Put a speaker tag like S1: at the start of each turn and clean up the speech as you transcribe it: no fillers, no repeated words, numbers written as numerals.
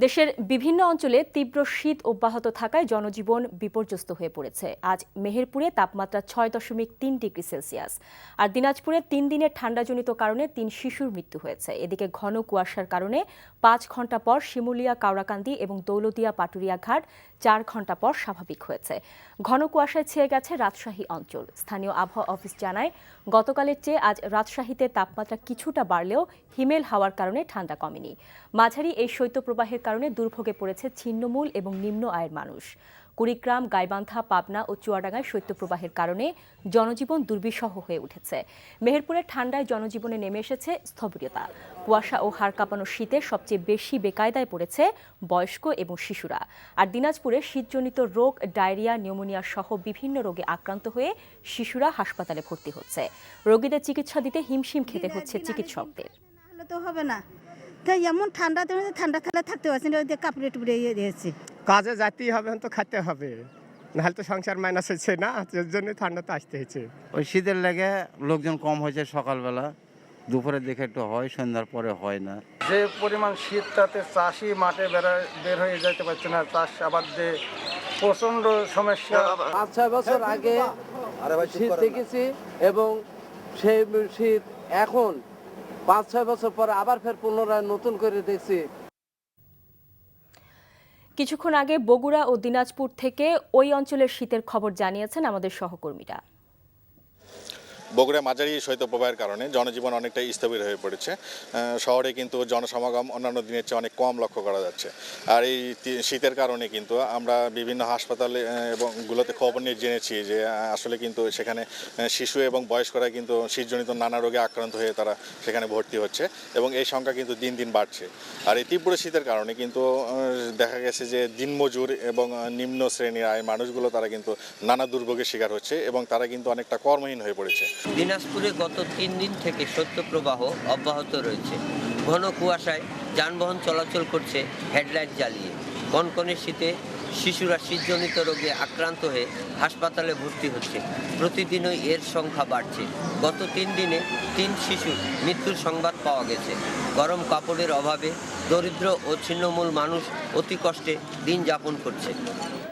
S1: দেশের বিভিন্ন অঞ্চলে তীব্র শীত অব্যাহত থাকায় জনজীবন বিপর্যস্ত হয়ে পড়েছে। আজ মেহেরপুরে তাপমাত্রা ৬.৩ ডিগ্রি সেলসিয়াস। আর দিনাজপুরে ৩ দিনের ঠান্ডাজনিত কারণে ৩ শিশুর মৃত্যু হয়েছে। এদিকে ঘন কুয়াশার কারণে ৫ ঘণ্টা পর শিমুলিয়া কাওড়াকান্দি এবং দৌলতদিয়া পাটুরিয়া ঘাট ৪ ঘণ্টা পর স্বাভাবিক হয়েছে। ঘন কুয়াশায় ছেয়ে গেছে রাজশাহী অঞ্চল। স্থানীয় আবহাওয়া অফিস জানায়, গতকালের চেয়ে আজ রাজশাহীতে তাপমাত্রা কিছুটা বাড়লেও হিমেল হাওয়ার কারণে ঠান্ডা কমেনি। মাঝারি এই শৈত্যপ্রবাহের কারণে দুর্ভোগে পড়েছে ছিন্নমূল এবং নিম্ন আয়ের মানুষ। কুড়িগ্রাম, গাইবান্ধা, পাবনা ও চুয়াডাঙ্গায় শৈত্যপ্রবাহের কারণে জনজীবন দুর্বিষহ হয়ে উঠেছে। মেহেরপুরের ঠান্ডায় জনজীবনে নেমে এসেছে স্থবিরতা। কুয়াশা ও হাড় কাঁপানো শীতে সবচেয়ে বেশি বেকায়দায় পড়েছে বয়স্ক এবং শিশুরা। আর দিনাজপুরে শীতজনিত রোগ, ডায়রিয়া, নিউমোনিয়া সহ বিভিন্ন রোগে আক্রান্ত হয়ে শিশুরা হাসপাতালে ভর্তি হচ্ছে। রোগীদের চিকিৎসা দিতে হিমশিম খেতে হচ্ছে চিকিৎসকদের।
S2: হবে না, তাই এমন ঠান্ডাতে ঠান্ডা খেলে থাকতে পারছি না, কাপড়ে টুপড়ে দিয়েছি।
S3: কাজে যাতেই হবে, তো খেতে হবে, নাহলে তো সংসার মাইনাস হচ্ছে না, এর জন্য ঠান্ডাতে আসতে হয়েছে।
S4: ওই শীতের লেগে লোকজন কম হয়েছে, সকালবেলা দুপুরের দিকে একটু হয়, সন্ধ্যার পরে হয় না।
S5: যে পরিমাণ শীত, তাতে চাষি মাঠে বের হয়ে যেতে পারছে না, চাষ আবাদ দিয়ে প্রচণ্ড সমস্যা।
S6: ৫-৬ বছর আগে শীত দেখেছি এবং সেই শীত এখন ৫-৬ বছর পরে আবার ফের পুনরায় নতুন করে দেখছি।
S1: কিছুক্ষণ আগে বগুড়া ও দিনাজপুর থেকে ওই অঞ্চলের শীতের খবর জানিয়েছেন আমাদের সহকর্মীরা।
S7: বগুড়া মাঝারি শৈত্যপ্রবাহের কারণে জনজীবন অনেকটাই স্থবির হয়ে পড়েছে। শহরে কিন্তু জনসমাগম অন্যান্য দিনের চেয়ে অনেক কম লক্ষ্য করা যাচ্ছে। আর এই শীতের কারণে কিন্তু আমরা বিভিন্ন হাসপাতালে এবং গুলোতে খবর নিয়ে জেনেছি যে আসলে কিন্তু সেখানে শিশু এবং বয়স্করা কিন্তু শীতজনিত নানা রোগে আক্রান্ত হয়ে তারা সেখানে ভর্তি হচ্ছে এবং এই সংখ্যা কিন্তু দিন দিন বাড়ছে। আর এই তীব্র শীতের কারণে কিন্তু দেখা গেছে যে দিনমজুর এবং নিম্ন শ্রেণীর আয় মানুষগুলো তারা কিন্তু নানা দুর্ভোগের শিকার হচ্ছে এবং তারা কিন্তু অনেকটা কর্মহীন হয়ে পড়েছে।
S8: দিনাজপুরে গত ৩ দিন থেকে শৈত্যপ্রবাহ অব্যাহত রয়েছে। ঘন কুয়াশায় যানবাহন চলাচল করছে হেডলাইট জ্বালিয়ে। কনকনে শীতে শিশুরা শীতজনিত রোগে আক্রান্ত হয়ে হাসপাতালে ভর্তি হচ্ছে। প্রতিদিনই এর সংখ্যা বাড়ছে। গত ৩ দিনে ৩ শিশুর মৃত্যুর সংবাদ পাওয়া গেছে। গরম কাপড়ের অভাবে দরিদ্র ও ছিন্নমূল মানুষ অতি কষ্টে দিন যাপন করছে।